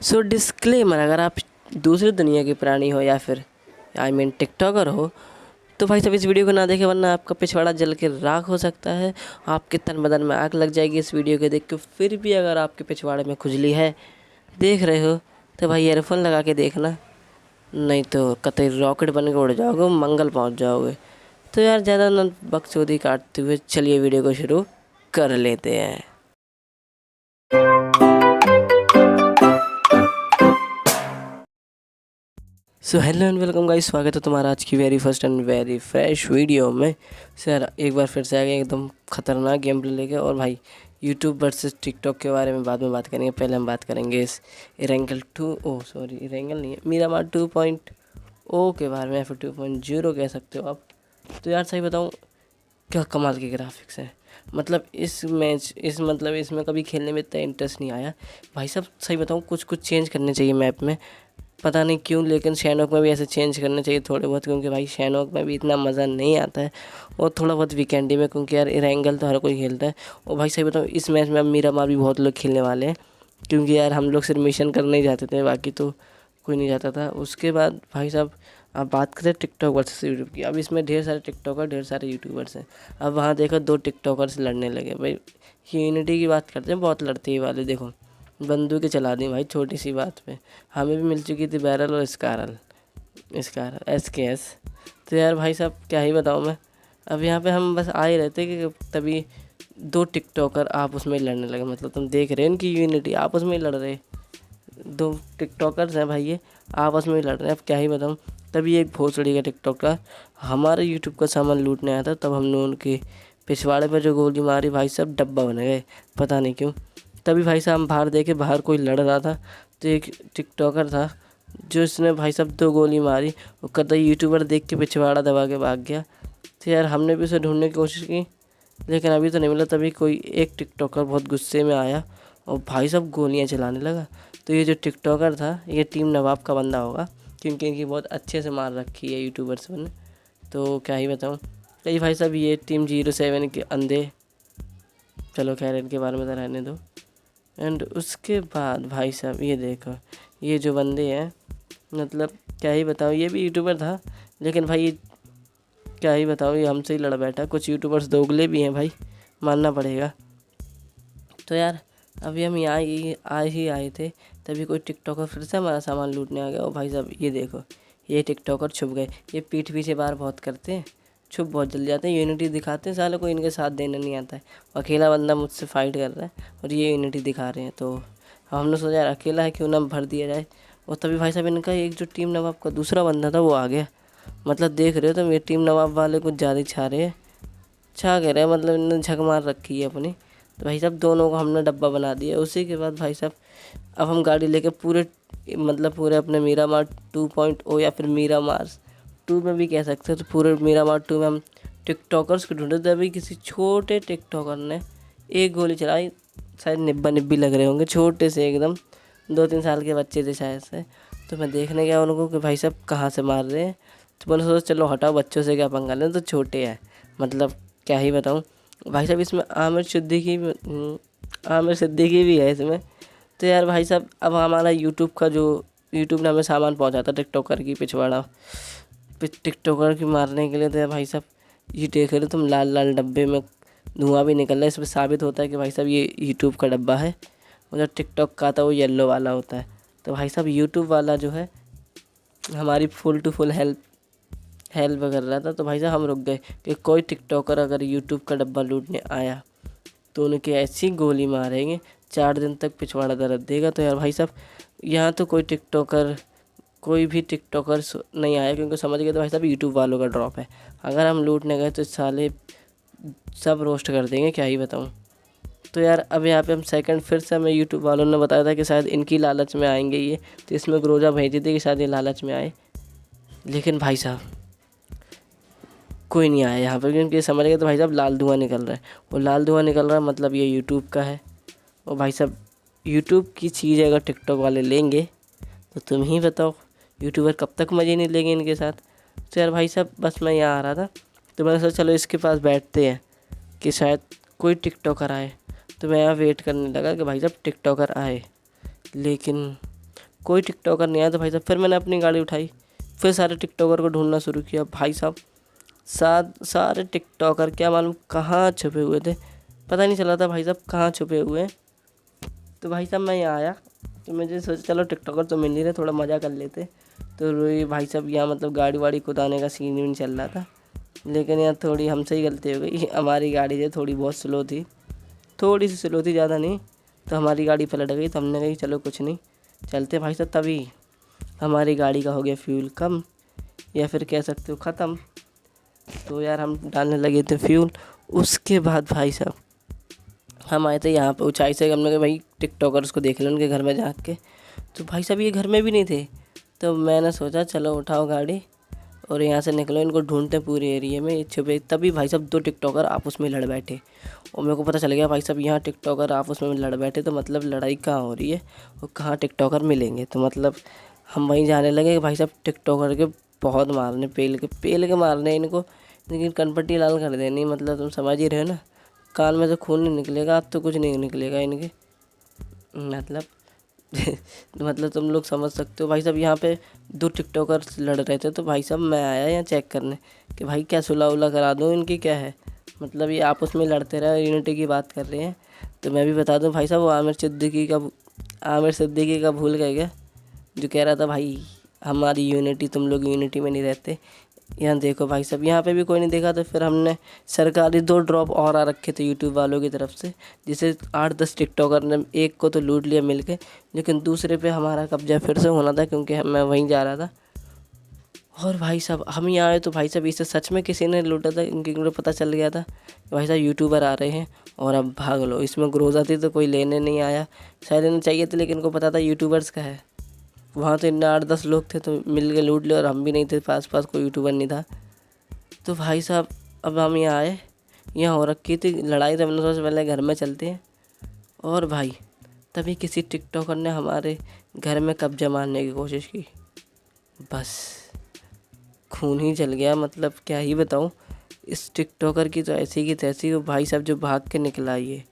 सो disclaimer, अगर आप दूसरी दुनिया के प्राणी हो या फिर टिकटॉकर हो तो भाई साहब इस वीडियो को ना देखें, वरना आपका पिछवाड़ा जल के राख हो सकता है। आपके तन बदन में आग लग जाएगी इस वीडियो को देख के। फिर भी अगर आपके पिछवाड़े में खुजली है, देख रहे हो, तो भाई ईयरफोन लगा के देखना, नहीं तो कतई रॉकेट बन के उड़ जाओगे, मंगल पहुंच जाओगे। तो यार ज़्यादा न बकचोदी काटते हुए चलिए वीडियो को शुरू कर लेते हैं। So hello and welcome guys, स्वागत है तुम्हारा आज की very first and very fresh video में। सर एक बार फिर से आ गए एकदम ख़तरनाक गेम प्ले लेके। और भाई यूट्यूब वर्सेस टिकटॉक के बारे में बाद में बात करेंगे। पहले हम बात करेंगे इस इरेंगल नहीं है, मीरामार 2.0 के बारे में, या फिर 2.0 कह सकते हो आप। तो यार सही बताऊँ, क्या कमाल के ग्राफिक्स हैं। मतलब इसमें कभी खेलने में इतना इंटरेस्ट नहीं आया भाई साहब। सही बताऊँ, कुछ चेंज करने चाहिए मैप में, पता नहीं क्यों, लेकिन शैनॉक में भी ऐसे चेंज करने चाहिए थोड़े बहुत, क्योंकि भाई शैनॉक में भी इतना मज़ा नहीं आता है। और थोड़ा बहुत वीकेंडी में, क्योंकि यार इरेंगल तो हर कोई खेलता है। और भाई सही बताऊँ, इस मैच में अब मीरामार भी बहुत लोग खेलने वाले हैं, क्योंकि यार हम लोग सिर्फ मिशन करने ही जाते थे, बाकी तो कोई नहीं जाता था। उसके बाद भाई साहब अब बात करें टिकटॉक वर्सेस यूट्यूब की। अब इसमें ढेर सारे टिकटॉकर, ढेर सारे यूट्यूबर्स हैं। अब वहाँ देखो दो टिकटॉकर्स लड़ने लगे। भाई यूनिटी की बात करते हैं, बहुत लड़ते हैं वाले। देखो बंदूकें चला दी भाई छोटी सी बात पे। हमें भी मिल चुकी थी बैरल और स्कारल SKS। तो यार भाई साहब क्या ही बताऊँ मैं। अब यहाँ पे हम बस आ ही रहते कि तभी दो टिकटॉकर आपस में लड़ने लगे। मतलब तुम देख रहे हो इनकी यूनिटी, आपस में लड़ रहे। दो टिकटॉकर्स हैं भाई, ये आपस में लड़ रहे हैं। अब क्या ही बताऊँ। तभी एक भोसड़ी का टिकटॉकर हमारे यूट्यूब का सामान लूटने आया था, तब हमने उनके पिछवाड़े पर जो गोली मारी भाई साहब, डब्बा बन गए, पता नहीं क्यों। तभी भाई साहब हम बाहर देखे, बाहर कोई लड़ रहा था, तो एक टिकटॉकर था जो इसने भाई साहब दो गोली मारी। वो कतई यूट्यूबर देख के पिछवाड़ा दबा के भाग गया। तो यार हमने भी उसे ढूंढने की कोशिश की, लेकिन अभी तो नहीं मिला। तभी कोई एक टिकटॉकर बहुत गुस्से में आया और भाई साहब गोलियां चलाने लगा। तो ये जो टिकटॉकर था, ये टीम नवाब का बंदा होगा, क्योंकि इनकी बहुत अच्छे से मार रखी है यूट्यूबर्स ने। तो क्या ही बताऊँ। कई भाई साहब ये टीम 07 के अंधे, चलो खैर इनके बारे में तो रहने दो। एंड उसके बाद भाई साहब ये देखो, ये जो बंदे हैं, मतलब क्या ही बताऊँ, ये भी यूट्यूबर था, लेकिन भाई ये क्या ही बताऊँ, ये हमसे ही लड़ बैठा। कुछ यूट्यूबर्स दोगले भी हैं भाई, मानना पड़ेगा। तो यार अभी हम यहाँ ही आए थे, तभी कोई टिकटॉकर फिर से हमारा सामान लूटने आ गया। और भाई साहब ये देखो, ये टिकटॉकर छुप गए। ये पीठ पीछे बार बहुत करते हैं, छुप बहुत जल्दी जाते हैं, यूनिटी दिखाते हैं। साले को इनके साथ देना नहीं आता है। अकेला बंदा मुझसे फाइट कर रहा है और ये यूनिटी दिखा रहे हैं। तो हमने सोचा यार अकेला है, क्यों ना भर दिया जाए। और तभी भाई साहब इनका एक जो टीम नवाब का दूसरा बंदा था वो आ गया। मतलब देख रहे हो तो मेरी टीम नवाब वाले कुछ ज़्यादा ही छा रहे हैं, छा कह रहे हैं, मतलब इन्होंने झक मार रखी है अपनी। तो भाई साहब दोनों को हमने डब्बा बना दिया। उसी के बाद भाई साहब अब हम गाड़ी लेके पूरे अपने मीरामार 2.0 या फिर मीरामार 2 में भी कह सकते हो, तो पूरे मीरामार 2 में हम टिकटॉकर्स को ढूंढे। तभी किसी छोटे टिकटॉकर ने एक गोली चलाई। शायद निब्बा निब्बी लग रहे होंगे, छोटे से एकदम, 2-3 साल के बच्चे थे शायद से। तो मैं देखने गया उनको कि भाई साहब कहाँ से मार रहे हैं। तो मैंने सोचा चलो हटाओ, बच्चों से क्या पंगा लें, तो छोटे हैं। मतलब क्या ही बताऊँ भाई साहब, इसमें आमिर सिद्दीकी भी है इसमें। तो यार भाई साहब अब हमारा यूट्यूब ने हमें सामान पहुंचा था टिकटॉकर की पिछवाड़ा, टिकटॉकर की मारने के लिए। तो यार भाई साहब ये देख रहे हो तुम, लाल लाल डब्बे में धुआं भी निकल रहा है। इसमें साबित होता है कि भाई साहब ये यूट्यूब का डब्बा है, और जो टिकटॉक का था वो येलो वाला होता है। तो भाई साहब यूट्यूब वाला जो है हमारी फुल टू फुल हेल्प कर रहा था। तो भाई साहब हम रुक गए कि कोई टिकटॉकर अगर यूट्यूब का डब्बा लूटने आया तो उनके ऐसी गोली मारेंगे, 4 दिन तक पिछवाड़ा दर्द देगा। तो यार भाई साहब यहाँ तो कोई भी टिकटॉकर नहीं आया, क्योंकि समझ गए तो भाई साहब यूट्यूब वालों का ड्रॉप है। अगर हम लूटने गए तो साले सब रोस्ट कर देंगे, क्या ही बताऊँ। तो यार अब यहाँ पे हम सेकंड, फिर से हमें यूट्यूब वालों ने बताया था कि शायद इनकी लालच में आएंगे ये, तो इसमें ग्रोजा भेजी थी कि शायद ये लालच में आए। लेकिन भाई साहब कोई नहीं आया यहाँ पर, क्योंकि समझ गए तो भाई साहब लाल धुआं निकल रहा है। वो लाल धुआं निकल रहा है मतलब ये यूट्यूब का है। और भाई साहब यूट्यूब की चीज़ अगर टिकटॉक वाले लेंगे तो तुम ही बताओ यूट्यूबर कब तक मज़े नहीं लेंगे इनके साथ। तो यार भाई साहब बस मैं यहाँ आ रहा था, तो मैंने सोचा चलो इसके पास बैठते हैं कि शायद कोई टिकटॉकर आए। तो मैं यहाँ वेट करने लगा कि भाई साहब टिकटॉकर आए, लेकिन कोई टिकटॉकर नहीं आया। तो भाई साहब फिर मैंने अपनी गाड़ी उठाई, फिर सारे टिकटॉकर को ढूंढना शुरू किया। भाई साहब सारे टिकटॉकर क्या मालूम कहाँ छुपे हुए थे, पता नहीं चला था भाई साहब कहाँ छुपे हुए हैं। तो भाई साहब मैं यहाँ आया तो मुझे सोचा चलो टिकटॉकर तो मिल नहीं रहे, थोड़ा मज़ा कर लेते। तो ये भाई साहब यहाँ मतलब गाड़ी वाड़ी कुदाने का सीन भी नहीं चल रहा था, लेकिन यहाँ थोड़ी हमसे ही गलती हो गई। हमारी गाड़ी जो थोड़ी बहुत स्लो थी, थोड़ी सी स्लो थी, ज़्यादा नहीं। तो हमारी गाड़ी पलट गई। तो हमने कही चलो कुछ नहीं चलते भाई साहब। तभी हमारी गाड़ी का हो गया फ्यूल कम, या फिर कह सकते हो ख़त्म। तो यार हम डालने लगे थे फ्यूल। उसके बाद भाई साहब हम आए थे यहाँ पे ऊंचाई से। हमने कहा भाई टिकटॉकर्स को देख लो उनके घर में जाके के। तो भाई साहब ये घर में भी नहीं थे। तो मैंने सोचा चलो उठाओ गाड़ी और यहाँ से निकलो, इनको ढूंढते पूरे एरिया में छुपे। तभी भाई साहब 2 टिकटॉकर आपस में लड़ बैठे और मेरे को पता चल गया भाई साहब यहाँ टिकटॉकर आपस में लड़ बैठे, तो मतलब लड़ाई कहाँ हो रही है और कहाँ टिकटॉकर मिलेंगे। तो मतलब हम वहीं जाने लगे कि भाई साहब टिकटॉकर के बहुत मारने, पेल के मारने इनको, लेकिन कनपट्टी लाल कर देनी। मतलब तुम समझ ही रहे हो ना, कान में से खून नहीं निकलेगा, अब तो कुछ नहीं निकलेगा इनके, मतलब मतलब तुम लोग समझ सकते हो। भाई साहब यहाँ पे 2 टिकटॉकर्स लड़ रहे थे। तो भाई साहब मैं आया यहाँ चेक करने कि भाई क्या सुलह उलह करा दूँ इनकी, क्या है मतलब ये आपस में लड़ते रहे, यूनिटी की बात कर रहे हैं। तो मैं भी बता दूँ भाई साहब वो आमिर सिद्दीकी का भूल गए क्या, जो कह रहा था भाई हमारी यूनिटी, तुम लोग यूनिटी में नहीं रहते। यहाँ देखो भाई साहब यहाँ पे भी कोई नहीं देखा। तो फिर हमने सरकारी 2 ड्रॉप और आ रखे थे यूट्यूब वालों की तरफ से, जिसे 8-10 टिकटॉकर ने एक को तो लूट लिया मिल के, लेकिन दूसरे पे हमारा कब्जा फिर से होना था क्योंकि मैं वहीं जा रहा था। और भाई साहब हम यहाँ आए तो भाई साहब इसे सच में किसी ने लूटा था, इनको पता चल गया था कि भाई साहब यूट्यूबर आ रहे हैं और अब भाग लो। इसमें ग्रोजा थी तो कोई लेने नहीं आया, शायद इन्हें चाहिए थे लेकिन इनको पता था यूट्यूबर्स का है। वहाँ तो इतने 8-10 लोग थे तो मिल के लूट ले, और हम भी नहीं थे, पास कोई यूट्यूबर नहीं था। तो भाई साहब अब हम यहाँ आए, यहाँ हो रखी थी लड़ाई। तो हमने सोचा पहले घर में चलते हैं। और भाई तभी किसी टिकटॉकर ने हमारे घर में कब्जा मारने की कोशिश की, बस खून ही चल गया। मतलब क्या ही बताऊँ, इस टिकटॉकर की तो ऐसी की तैसी। वो भाई साहब जो भाग के निकला, ये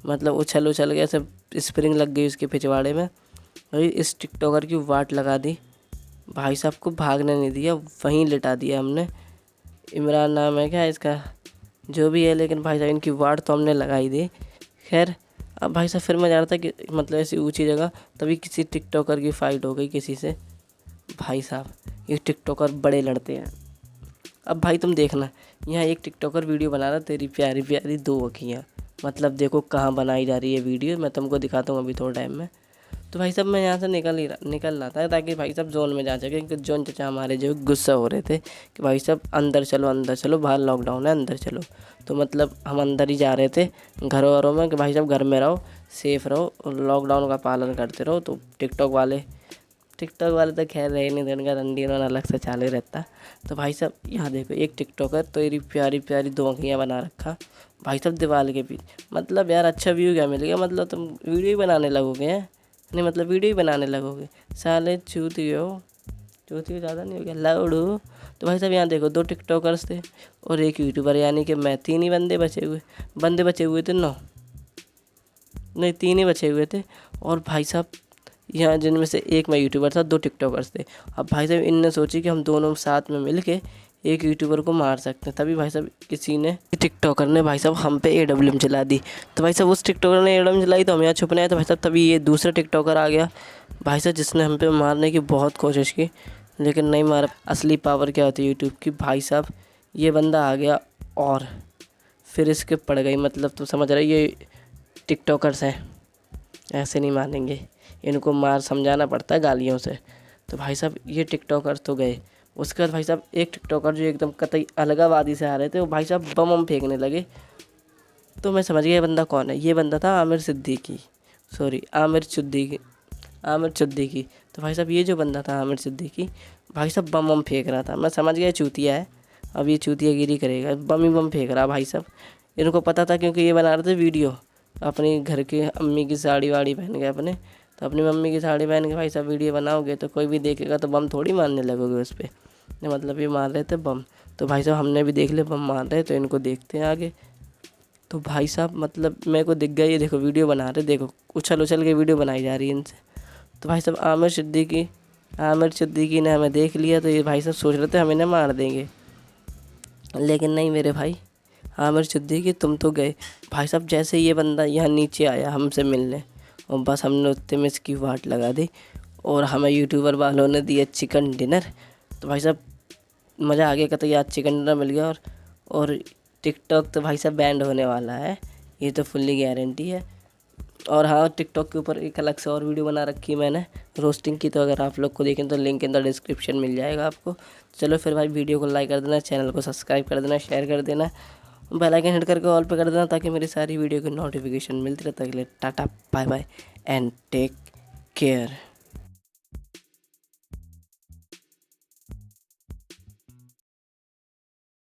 मतलब उछल गया, सब स्प्रिंग लग गई उसके पिछवाड़े में। भाई इस टिकटॉकर की वाट लगा दी, भाई साहब को भागने नहीं दिया, वहीं लिटा दिया हमने। इमरान नाम है क्या इसका, जो भी है, लेकिन भाई साहब इनकी वाट तो हमने लगाई दी। खैर अब भाई साहब फिर मैं जा रहा था कि मतलब ऐसी ऊंची जगह, तभी किसी टिकटॉकर की फ़ाइट हो गई किसी से। भाई साहब ये टिकटॉकर बड़े लड़ते हैं। अब भाई तुम देखना, यहाँ एक टिकटॉकर वीडियो बना रहा, तेरी प्यारी प्यारी 2 अखियाँ, मतलब देखो कहाँ बनाई जा रही है वीडियो, मैं तुमको दिखाता हूँ अभी थोड़ा टाइम में। तो भाई साहब मैं यहाँ से निकल रहा था ताकि भाई साहब जोन में जा सके, क्योंकि जोन चाचा हमारे जो गुस्सा हो रहे थे कि भाई साहब अंदर चलो, बाहर लॉकडाउन है, अंदर चलो। तो मतलब हम अंदर ही जा रहे थे घरों वरों में कि भाई साहब घर में रहो, सेफ़ रहो और लॉकडाउन का पालन करते रहो। तो टिकटॉक वाले तो खैर रहे नहीं थे, उनका रंडी उन्होंने अलग से चाले रहता। तो भाई साहब यहाँ देखो एक टिकटॉकर तो मेरी प्यारी प्यारी 2 आँखियाँ बना रखा भाई साहब दीवार के पीछे। मतलब यार अच्छा व्यू क्या मिल गया, मतलब तुम वीडियो ही बनाने लगोगे हैं, नहीं मतलब वीडियो ही बनाने लगोगे साले, चूतियो ज़्यादा नहीं हो गया लौड़ू। तो भाई साहब यहाँ देखो 2 टिकटॉकर्स थे और एक यूट्यूबर, यानी कि मैं, 3 ही बंदे बचे हुए थे 9 नहीं 3 ही बचे हुए थे। और भाई साहब यहाँ जिनमें से एक मैं यूट्यूबर था, 2 टिकटॉकर्स थे। अब भाई साहब इनने सोची कि हम दोनों साथ में मिल के एक यूट्यूबर को मार सकते हैं। तभी भाई साहब टिकटॉकर ने भाई साहब हम पे AWM चला दी। तो भाई साहब उस टिकटॉकर ने AWM चलाई तो हम यहाँ छुपने आए। तो भाई साहब तभी ये दूसरा टिकटॉकर आ गया भाई साहब, जिसने हम पे मारने की बहुत कोशिश की लेकिन नहीं मारा। असली पावर क्या होती है यूट्यूब की, भाई साहब ये बंदा आ गया और फिर इसके पड़ गई। मतलब तो समझ रहे ये टिकटॉकर्स हैं, ऐसे नहीं मानेंगे, इनको मार समझाना पड़ता है गालियों से। तो भाई साहब ये टिकटॉकर्स तो गए। उसके बाद भाई साहब एक टिकटॉकर जो एकदम कतई अलगावादी से आ रहे थे, वो भाई साहब बम फेंकने लगे। तो मैं समझ गया ये बंदा कौन है, ये बंदा था आमिर सिद्दीकी। तो भाई साहब ये जो बंदा था आमिर सिद्दीकी, भाई साहब बम फेंक रहा था। मैं समझ गया चूतिया है, अब ये चूतियागिरी करेगा, बम फेंक रहा भाई साहब। इनको पता था क्योंकि ये बना रहे थे वीडियो अपने घर के, अम्मी की साड़ी वाड़ी पहन के अपने। तो अपनी मम्मी की साड़ी पहन के भाई साहब वीडियो बनाओगे तो कोई भी देखेगा तो बम थोड़ी मारने लगोगे उस पर। मतलब ये मार रहे थे बम, तो भाई साहब हमने भी देख लिया बम मार रहे, तो इनको देखते हैं आगे। तो भाई साहब मतलब मेरे को दिख गया, ये देखो वीडियो बना रहे, देखो उछल के वीडियो बनाई जा रही है इनसे। तो भाई साहब आमिर सिद्दीकी ने हमें देख लिया, तो ये भाई साहब सोच रहे थे हम इन्हें मार देंगे, लेकिन नहीं मेरे भाई आमिर सिद्दीकी तुम तो गए। भाई साहब जैसे ये बंदा यहाँ नीचे आया हमसे मिलने, और बस हमने उतने में इसकी वाट लगा दी और हमें यूट्यूबर वालों ने दिया चिकन डिनर। तो भाई साहब मज़ा आ गया, कहते यार चिकन डिनर मिल गया। और टिकटॉक तो भाई साहब बैंड होने वाला है, ये तो फुल्ली गारंटी है। और हाँ, टिकटॉक के ऊपर एक अलग से और वीडियो बना रखी है मैंने रोस्टिंग की, तो अगर आप लोग को देखें तो लिंक इन द डिस्क्रिप्शन मिल जाएगा आपको। चलो फिर भाई वीडियो को लाइक कर देना, चैनल को सब्सक्राइब कर देना, शेयर कर देना, बेल आइकन हिट करके ऑल पे कर देना, ताकि मेरी सारी वीडियो की नोटिफिकेशन मिलती रहे। तक के लिए tata bye bye and take care.